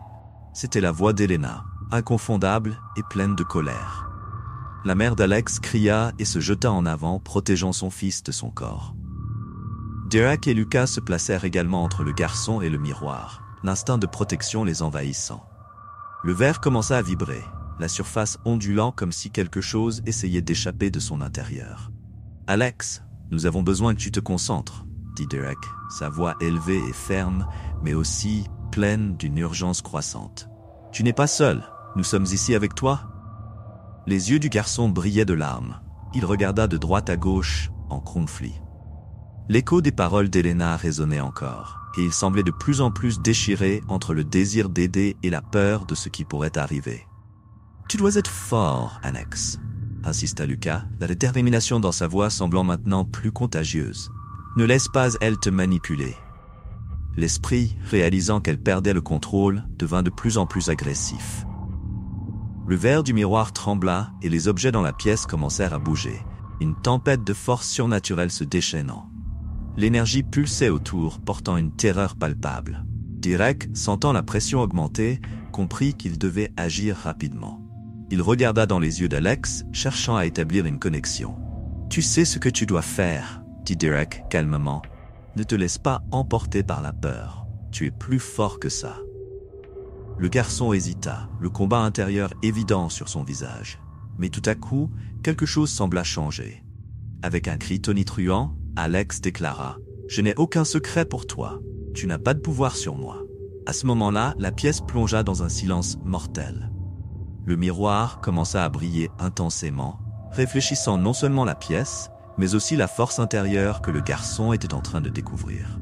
C'était la voix d'Elena, inconfondable et pleine de colère. La mère d'Alex cria et se jeta en avant, protégeant son fils de son corps. Derek et Lucas se placèrent également entre le garçon et le miroir, l'instinct de protection les envahissant. Le verre commença à vibrer, la surface ondulant comme si quelque chose essayait d'échapper de son intérieur. « Alex, nous avons besoin que tu te concentres, » dit Derek, sa voix élevée et ferme, mais aussi pleine d'une urgence croissante. « Tu n'es pas seul, nous sommes ici avec toi. » Les yeux du garçon brillaient de larmes. Il regarda de droite à gauche, en conflit. L'écho des paroles d'Elena résonnait encore, et il semblait de plus en plus déchiré entre le désir d'aider et la peur de ce qui pourrait arriver. « Tu dois être fort, Alex », insista Lucas, la détermination dans sa voix semblant maintenant plus contagieuse. « Ne laisse pas elle te manipuler. » L'esprit, réalisant qu'elle perdait le contrôle, devint de plus en plus agressif. Le verre du miroir trembla et les objets dans la pièce commencèrent à bouger, une tempête de force surnaturelle se déchaînant. L'énergie pulsait autour, portant une terreur palpable. Derek, sentant la pression augmenter, comprit qu'il devait agir rapidement. Il regarda dans les yeux d'Alex, cherchant à établir une connexion. « Tu sais ce que tu dois faire », dit Derek calmement. « Ne te laisse pas emporter par la peur. Tu es plus fort que ça. » Le garçon hésita, le combat intérieur évident sur son visage. Mais tout à coup, quelque chose sembla changer. Avec un cri tonitruant, Alex déclara « Je n'ai aucun secret pour toi. Tu n'as pas de pouvoir sur moi. » À ce moment-là, la pièce plongea dans un silence mortel. Le miroir commença à briller intensément, réfléchissant non seulement la pièce, mais aussi la force intérieure que le garçon était en train de découvrir.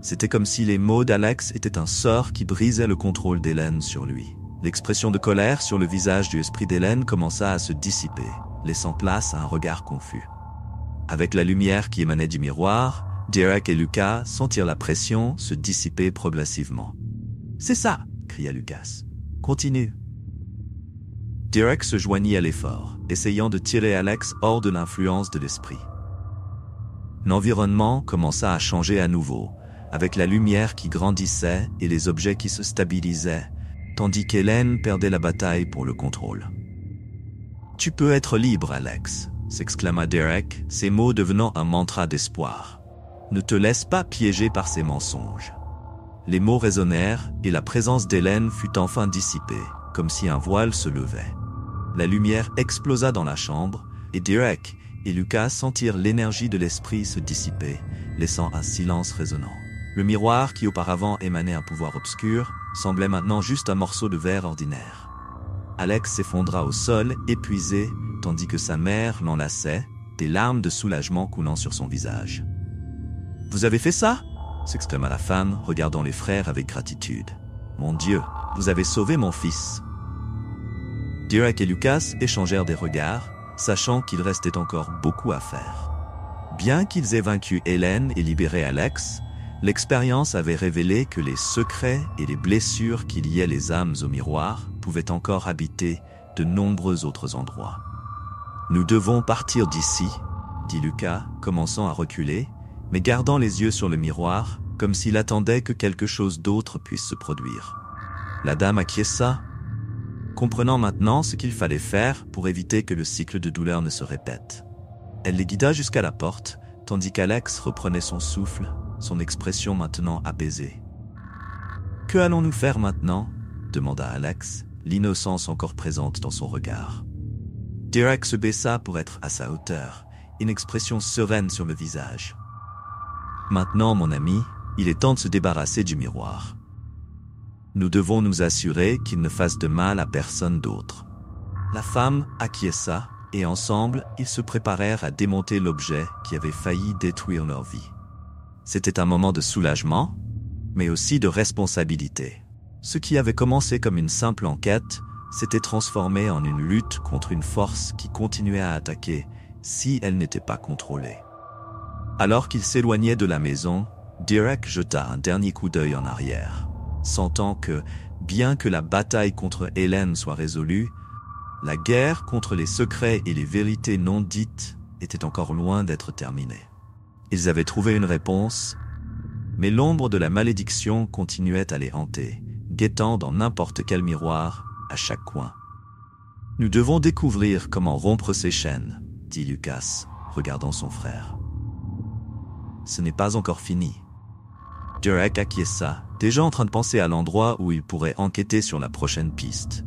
C'était comme si les mots d'Alex étaient un sort qui brisait le contrôle d'Hélène sur lui. L'expression de colère sur le visage du esprit d'Hélène commença à se dissiper, laissant place à un regard confus. Avec la lumière qui émanait du miroir, Derek et Lucas sentirent la pression se dissiper progressivement. « C'est ça !» cria Lucas. « Continue !» Derek se joignit à l'effort, essayant de tirer Alex hors de l'influence de l'esprit. L'environnement commença à changer à nouveau, avec la lumière qui grandissait et les objets qui se stabilisaient, tandis qu'Hélène perdait la bataille pour le contrôle. « Tu peux être libre, Alex !» s'exclama Derek, ses mots devenant un mantra d'espoir. « Ne te laisse pas piéger par ces mensonges. » Les mots résonnèrent et la présence d'Hélène fut enfin dissipée, comme si un voile se levait. La lumière explosa dans la chambre et Derek et Lucas sentirent l'énergie de l'esprit se dissiper, laissant un silence résonnant. Le miroir, qui auparavant émanait un pouvoir obscur, semblait maintenant juste un morceau de verre ordinaire. Alex s'effondra au sol, épuisé, tandis que sa mère l'enlaçait, des larmes de soulagement coulant sur son visage. « Vous avez fait ça ?» s'exclama la femme, regardant les frères avec gratitude. « Mon Dieu, vous avez sauvé mon fils !» Derek et Lucas échangèrent des regards, sachant qu'il restait encore beaucoup à faire. Bien qu'ils aient vaincu Hélène et libéré Alex, l'expérience avait révélé que les secrets et les blessures qui liaient les âmes au miroir pouvaient encore habiter de nombreux autres endroits. « Nous devons partir d'ici, » dit Lucas, commençant à reculer, mais gardant les yeux sur le miroir, comme s'il attendait que quelque chose d'autre puisse se produire. La dame acquiesça, comprenant maintenant ce qu'il fallait faire pour éviter que le cycle de douleur ne se répète. Elle les guida jusqu'à la porte, tandis qu'Alex reprenait son souffle, son expression maintenant apaisée. « Que allons-nous faire maintenant ?» demanda Alex, l'innocence encore présente dans son regard. Derek se baissa pour être à sa hauteur, une expression sereine sur le visage. « Maintenant, mon ami, il est temps de se débarrasser du miroir. Nous devons nous assurer qu'il ne fasse de mal à personne d'autre. » La femme acquiesça, et ensemble, ils se préparèrent à démonter l'objet qui avait failli détruire leur vie. C'était un moment de soulagement, mais aussi de responsabilité. Ce qui avait commencé comme une simple enquête s'était transformé en une lutte contre une force qui continuait à attaquer si elle n'était pas contrôlée. Alors qu'ils s'éloignaient de la maison, Derek jeta un dernier coup d'œil en arrière, sentant que, bien que la bataille contre Hélène soit résolue, La guerre contre les secrets et les vérités non dites était encore loin d'être terminée. Ils avaient trouvé une réponse, mais l'ombre de la malédiction continuait à les hanter, guettant dans n'importe quel miroir, à chaque coin. « Nous devons découvrir comment rompre ces chaînes, » dit Lucas, regardant son frère. « Ce n'est pas encore fini. » Derek acquiesça, déjà en train de penser à l'endroit où il pourrait enquêter sur la prochaine piste.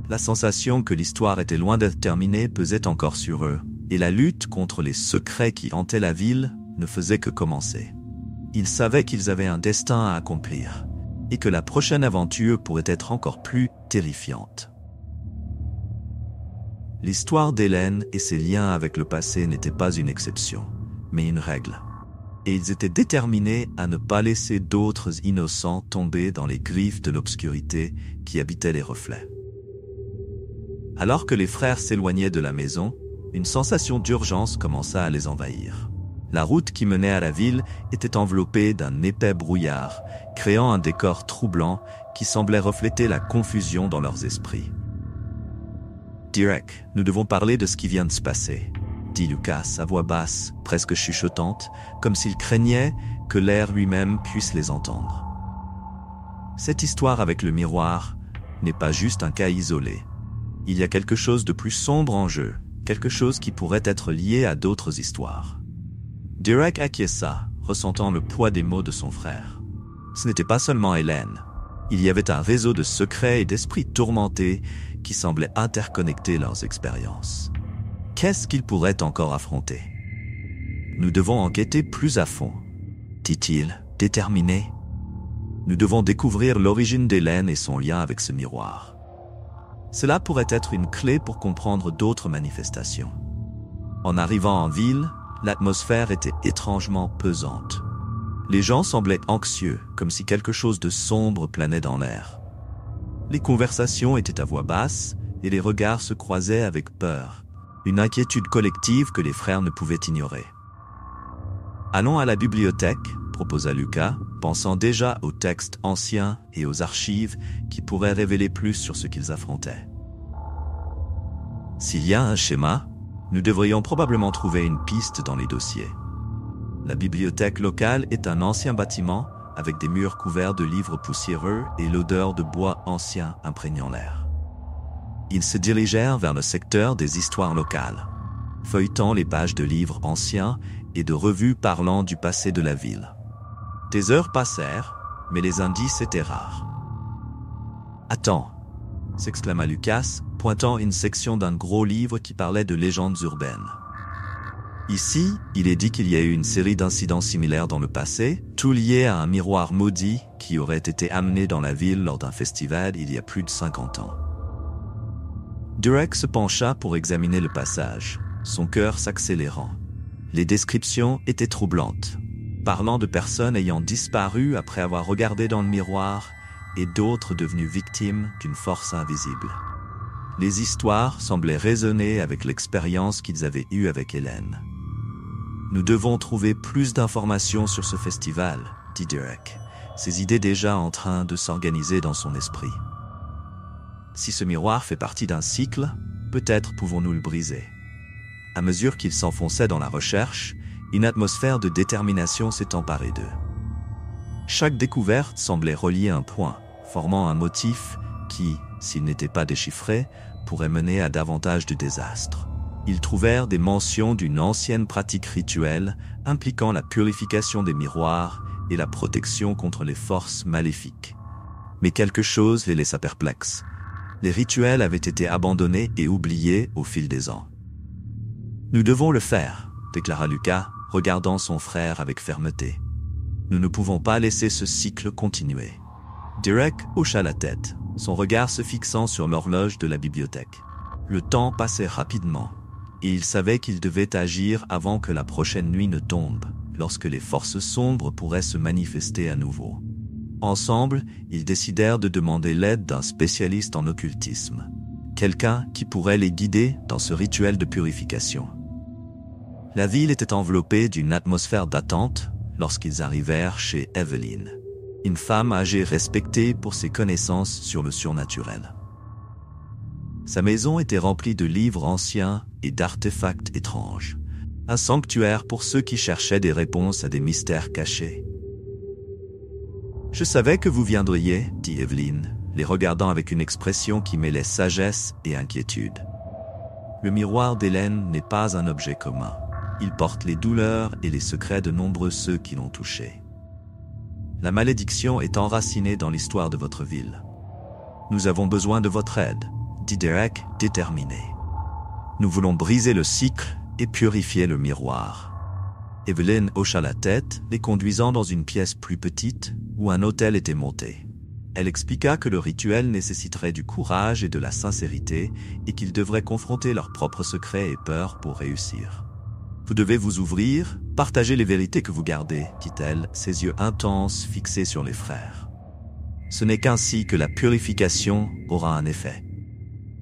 La sensation que l'histoire était loin d'être terminée pesait encore sur eux, et la lutte contre les secrets qui hantaient la ville ne faisait que commencer. Ils savaient qu'ils avaient un destin à accomplir, et que la prochaine aventure pourrait être encore plus terrifiante. L'histoire d'Hélène et ses liens avec le passé n'était pas une exception, mais une règle. Et ils étaient déterminés à ne pas laisser d'autres innocents tomber dans les griffes de l'obscurité qui habitait les reflets. Alors que les frères s'éloignaient de la maison, une sensation d'urgence commença à les envahir. La route qui menait à la ville était enveloppée d'un épais brouillard, créant un décor troublant qui semblait refléter la confusion dans leurs esprits. « Derek, nous devons parler de ce qui vient de se passer », dit Lucas à voix basse, presque chuchotante, comme s'il craignait que l'air lui-même puisse les entendre. Cette histoire avec le miroir n'est pas juste un cas isolé. Il y a quelque chose de plus sombre en jeu, quelque chose qui pourrait être lié à d'autres histoires. Derek acquiesça, ressentant le poids des mots de son frère. Ce n'était pas seulement Hélène. Il y avait un réseau de secrets et d'esprits tourmentés qui semblaient interconnecter leurs expériences. Qu'est-ce qu'ils pourraient encore affronter? Nous devons enquêter plus à fond, dit-il, déterminé. Nous devons découvrir l'origine d'Hélène et son lien avec ce miroir. Cela pourrait être une clé pour comprendre d'autres manifestations. En arrivant en ville, l'atmosphère était étrangement pesante. Les gens semblaient anxieux, comme si quelque chose de sombre planait dans l'air. Les conversations étaient à voix basse et les regards se croisaient avec peur, une inquiétude collective que les frères ne pouvaient ignorer. « Allons à la bibliothèque », proposa Lucas, pensant déjà aux textes anciens et aux archives qui pourraient révéler plus sur ce qu'ils affrontaient. S'il y a un schéma, nous devrions probablement trouver une piste dans les dossiers. La bibliothèque locale est un ancien bâtiment avec des murs couverts de livres poussiéreux et l'odeur de bois ancien imprégnant l'air. Ils se dirigèrent vers le secteur des histoires locales, feuilletant les pages de livres anciens et de revues parlant du passé de la ville. Des heures passèrent, mais les indices étaient rares. « Attends !» s'exclama Lucas, pointant une section d'un gros livre qui parlait de légendes urbaines. Ici, il est dit qu'il y a eu une série d'incidents similaires dans le passé, tout liés à un miroir maudit qui aurait été amené dans la ville lors d'un festival il y a plus de 50 ans. Derek se pencha pour examiner le passage, son cœur s'accélérant. Les descriptions étaient troublantes, parlant de personnes ayant disparu après avoir regardé dans le miroir et d'autres devenues victimes d'une force invisible. Les histoires semblaient résonner avec l'expérience qu'ils avaient eue avec Hélène. « Nous devons trouver plus d'informations sur ce festival, » dit Derek, ses idées déjà en train de s'organiser dans son esprit. Si ce miroir fait partie d'un cycle, peut-être pouvons-nous le briser. À mesure qu'ils s'enfonçaient dans la recherche, une atmosphère de détermination s'est emparée d'eux. Chaque découverte semblait relier un point, formant un motif qui, s'il n'était pas déchiffré, pourrait mener à davantage de désastres. Ils trouvèrent des mentions d'une ancienne pratique rituelle impliquant la purification des miroirs et la protection contre les forces maléfiques. Mais quelque chose les laissa perplexes. Les rituels avaient été abandonnés et oubliés au fil des ans. « Nous devons le faire », déclara Lucas, regardant son frère avec fermeté. « Nous ne pouvons pas laisser ce cycle continuer. » Derek hocha la tête, son regard se fixant sur l'horloge de la bibliothèque. Le temps passait rapidement, et il savait qu'il devait agir avant que la prochaine nuit ne tombe, lorsque les forces sombres pourraient se manifester à nouveau. Ensemble, ils décidèrent de demander l'aide d'un spécialiste en occultisme, quelqu'un qui pourrait les guider dans ce rituel de purification. La ville était enveloppée d'une atmosphère d'attente lorsqu'ils arrivèrent chez Evelyn, une femme âgée respectée pour ses connaissances sur le surnaturel. Sa maison était remplie de livres anciens et d'artefacts étranges. Un sanctuaire pour ceux qui cherchaient des réponses à des mystères cachés. « Je savais que vous viendriez, » dit Evelyn, les regardant avec une expression qui mêlait sagesse et inquiétude. Le miroir d'Hélène n'est pas un objet commun. Il porte les douleurs et les secrets de nombreux ceux qui l'ont touché. La malédiction est enracinée dans l'histoire de votre ville. Nous avons besoin de votre aide, dit Derek, déterminé. Nous voulons briser le cycle et purifier le miroir. Evelyn hocha la tête, les conduisant dans une pièce plus petite où un autel était monté. Elle expliqua que le rituel nécessiterait du courage et de la sincérité et qu'ils devraient confronter leurs propres secrets et peurs pour réussir. Vous devez vous ouvrir, partager les vérités que vous gardez, dit-elle, ses yeux intenses fixés sur les frères. Ce n'est qu'ainsi que la purification aura un effet.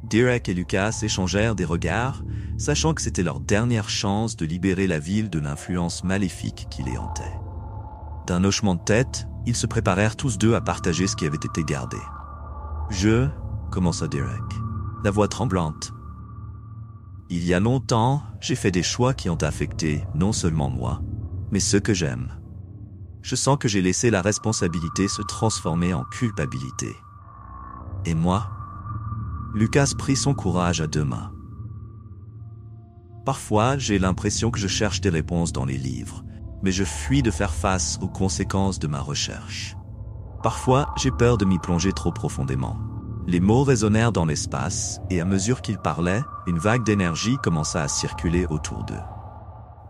Derek et Lucas échangèrent des regards, sachant que c'était leur dernière chance de libérer la ville de l'influence maléfique qui les hantait. D'un hochement de tête, ils se préparèrent tous deux à partager ce qui avait été gardé. « commença Derek, la voix tremblante. « Il y a longtemps, j'ai fait des choix qui ont affecté non seulement moi, mais ceux que j'aime. Je sens que j'ai laissé la responsabilité se transformer en culpabilité. Et moi ?» Lucas prit son courage à deux mains. « Parfois, j'ai l'impression que je cherche des réponses dans les livres, mais je fuis de faire face aux conséquences de ma recherche. Parfois, j'ai peur de m'y plonger trop profondément. » Les mots résonnèrent dans l'espace, et à mesure qu'ils parlaient, une vague d'énergie commença à circuler autour d'eux.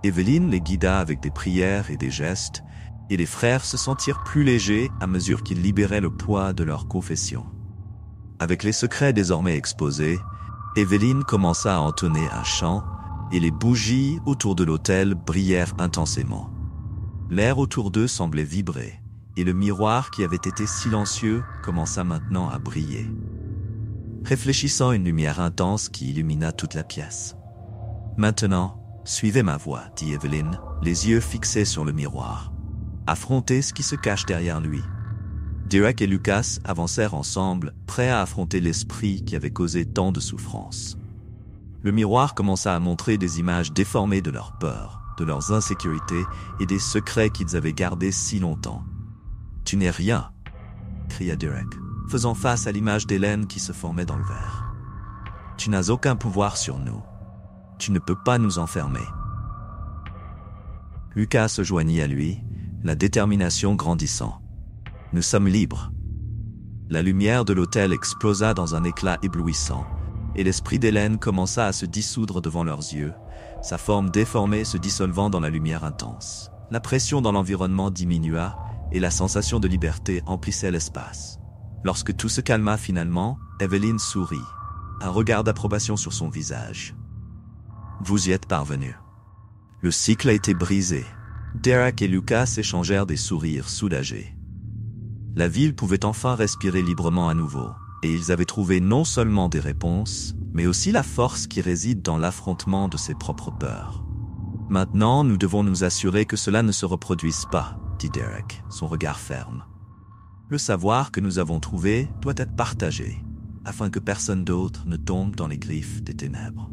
Evelyn les guida avec des prières et des gestes, et les frères se sentirent plus légers à mesure qu'ils libéraient le poids de leur confession. Avec les secrets désormais exposés, Evelyn commença à entonner un chant, et les bougies autour de l'autel brillèrent intensément. L'air autour d'eux semblait vibrer, et le miroir qui avait été silencieux commença maintenant à briller, réfléchissant une lumière intense qui illumina toute la pièce. « Maintenant, suivez ma voix, » dit Evelyn, les yeux fixés sur le miroir. « Affrontez ce qui se cache derrière lui. » Derek et Lucas avancèrent ensemble, prêts à affronter l'esprit qui avait causé tant de souffrance. Le miroir commença à montrer des images déformées de leurs peurs, de leurs insécurités et des secrets qu'ils avaient gardés si longtemps. « Tu n'es rien !» cria Derek, faisant face à l'image d'Hélène qui se formait dans le verre. « Tu n'as aucun pouvoir sur nous. Tu ne peux pas nous enfermer. » Lucas se joignit à lui, la détermination grandissant. « Nous sommes libres. » La lumière de l'autel explosa dans un éclat éblouissant, et l'esprit d'Hélène commença à se dissoudre devant leurs yeux, sa forme déformée se dissolvant dans la lumière intense. La pression dans l'environnement diminua, et la sensation de liberté emplissait l'espace. Lorsque tout se calma finalement, Evelyn sourit, un regard d'approbation sur son visage. « Vous y êtes parvenus. Le cycle a été brisé. » Derek et Lucas échangèrent des sourires soulagés. La ville pouvait enfin respirer librement à nouveau, et ils avaient trouvé non seulement des réponses, mais aussi la force qui réside dans l'affrontement de ses propres peurs. « Maintenant, nous devons nous assurer que cela ne se reproduise pas, » dit Derek, son regard ferme. « Le savoir que nous avons trouvé doit être partagé, afin que personne d'autre ne tombe dans les griffes des ténèbres. »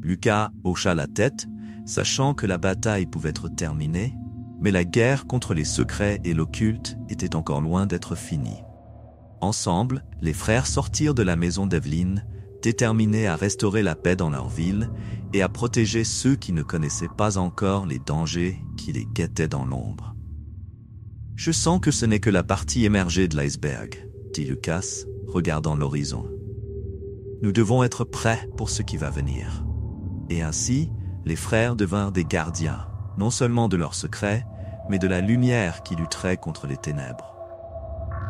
Lucas hocha la tête, sachant que la bataille pouvait être terminée, mais la guerre contre les secrets et l'occulte était encore loin d'être finie. Ensemble, les frères sortirent de la maison d'Evelyn, déterminés à restaurer la paix dans leur ville et à protéger ceux qui ne connaissaient pas encore les dangers qui les guettaient dans l'ombre. « Je sens que ce n'est que la partie émergée de l'iceberg, » dit Lucas, regardant l'horizon. « Nous devons être prêts pour ce qui va venir. » Et ainsi, les frères devinrent des gardiens, non seulement de leurs secrets, mais de la lumière qui lutterait contre les ténèbres.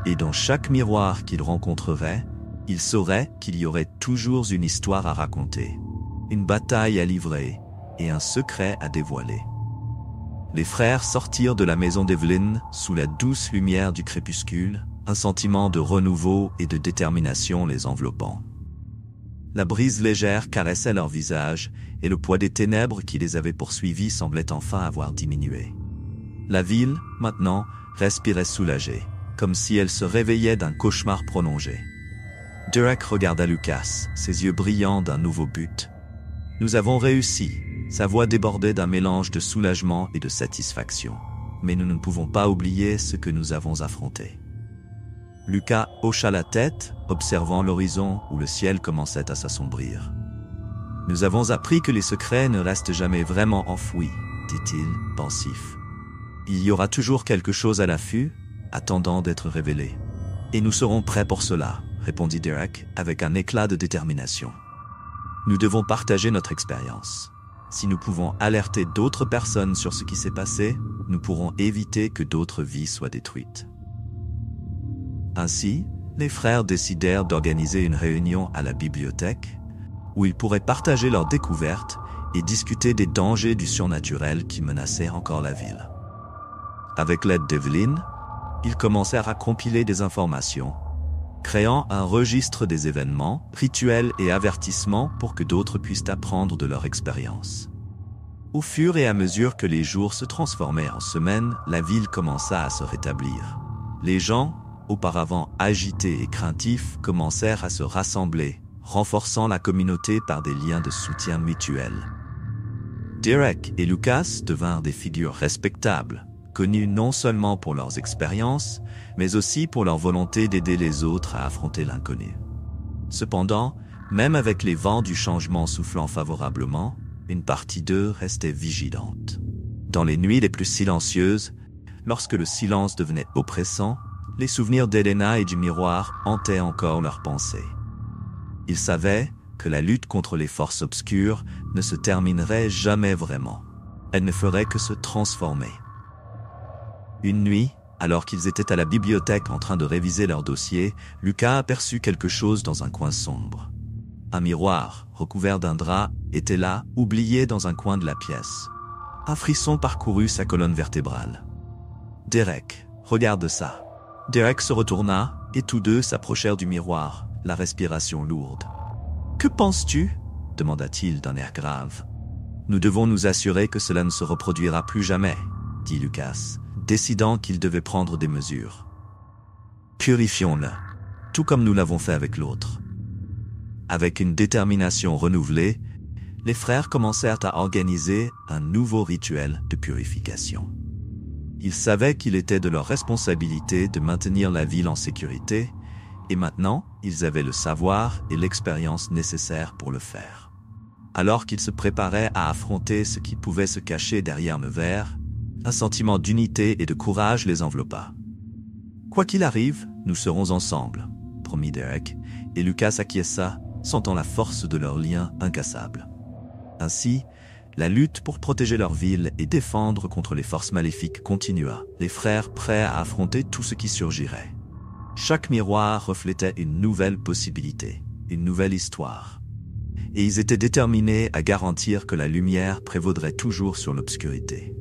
Et dans chaque miroir qu'ils rencontreraient, ils sauraient qu'il y aurait toujours une histoire à raconter, une bataille à livrer et un secret à dévoiler. Les frères sortirent de la maison d'Evelyn sous la douce lumière du crépuscule, un sentiment de renouveau et de détermination les enveloppant. La brise légère caressait leur visage et le poids des ténèbres qui les avaient poursuivis semblait enfin avoir diminué. La ville, maintenant, respirait soulagée, comme si elle se réveillait d'un cauchemar prolongé. Derek regarda Lucas, ses yeux brillants d'un nouveau but. Nous avons réussi. Sa voix débordait d'un mélange de soulagement et de satisfaction. Mais nous ne pouvons pas oublier ce que nous avons affronté. Lucas hocha la tête, observant l'horizon où le ciel commençait à s'assombrir. Nous avons appris que les secrets ne restent jamais vraiment enfouis, dit-il, pensif. Il y aura toujours quelque chose à l'affût, attendant d'être révélé. Et nous serons prêts pour cela, répondit Derek avec un éclat de détermination. Nous devons partager notre expérience. Si nous pouvons alerter d'autres personnes sur ce qui s'est passé, nous pourrons éviter que d'autres vies soient détruites. Ainsi, les frères décidèrent d'organiser une réunion à la bibliothèque, où ils pourraient partager leurs découvertes et discuter des dangers du surnaturel qui menaçaient encore la ville. Avec l'aide d'Evelyn, ils commencèrent à compiler des informations, créant un registre des événements, rituels et avertissements pour que d'autres puissent apprendre de leur expérience. Au fur et à mesure que les jours se transformaient en semaines, la ville commença à se rétablir. Les gens, auparavant agités et craintifs, commencèrent à se rassembler, renforçant la communauté par des liens de soutien mutuels. Derek et Lucas devinrent des figures respectables, connues non seulement pour leurs expériences, mais aussi pour leur volonté d'aider les autres à affronter l'inconnu. Cependant, même avec les vents du changement soufflant favorablement, une partie d'eux restait vigilante. Dans les nuits les plus silencieuses, lorsque le silence devenait oppressant, les souvenirs d'Elena et du miroir hantaient encore leurs pensées. Ils savaient que la lutte contre les forces obscures ne se terminerait jamais vraiment. Elle ne ferait que se transformer. Une nuit, alors qu'ils étaient à la bibliothèque en train de réviser leur dossier, Lucas aperçut quelque chose dans un coin sombre. Un miroir, recouvert d'un drap, était là, oublié dans un coin de la pièce. Un frisson parcourut sa colonne vertébrale. « Derek, regarde ça. » Derek se retourna, et tous deux s'approchèrent du miroir, la respiration lourde. « Que penses-tu » demanda-t-il d'un air grave. « Nous devons nous assurer que cela ne se reproduira plus jamais, » dit Lucas, décidant qu'il devait prendre des mesures. « Purifions-le, tout comme nous l'avons fait avec l'autre. » Avec une détermination renouvelée, les frères commencèrent à organiser un nouveau rituel de purification. Ils savaient qu'il était de leur responsabilité de maintenir la ville en sécurité, et maintenant, ils avaient le savoir et l'expérience nécessaires pour le faire. Alors qu'ils se préparaient à affronter ce qui pouvait se cacher derrière le verre, un sentiment d'unité et de courage les enveloppa. « Quoi qu'il arrive, nous serons ensemble », promit Derek, et Lucas acquiesça, sentant la force de leur lien incassable. Ainsi, la lutte pour protéger leur ville et défendre contre les forces maléfiques continua, les frères prêts à affronter tout ce qui surgirait. Chaque miroir reflétait une nouvelle possibilité, une nouvelle histoire. Et ils étaient déterminés à garantir que la lumière prévaudrait toujours sur l'obscurité.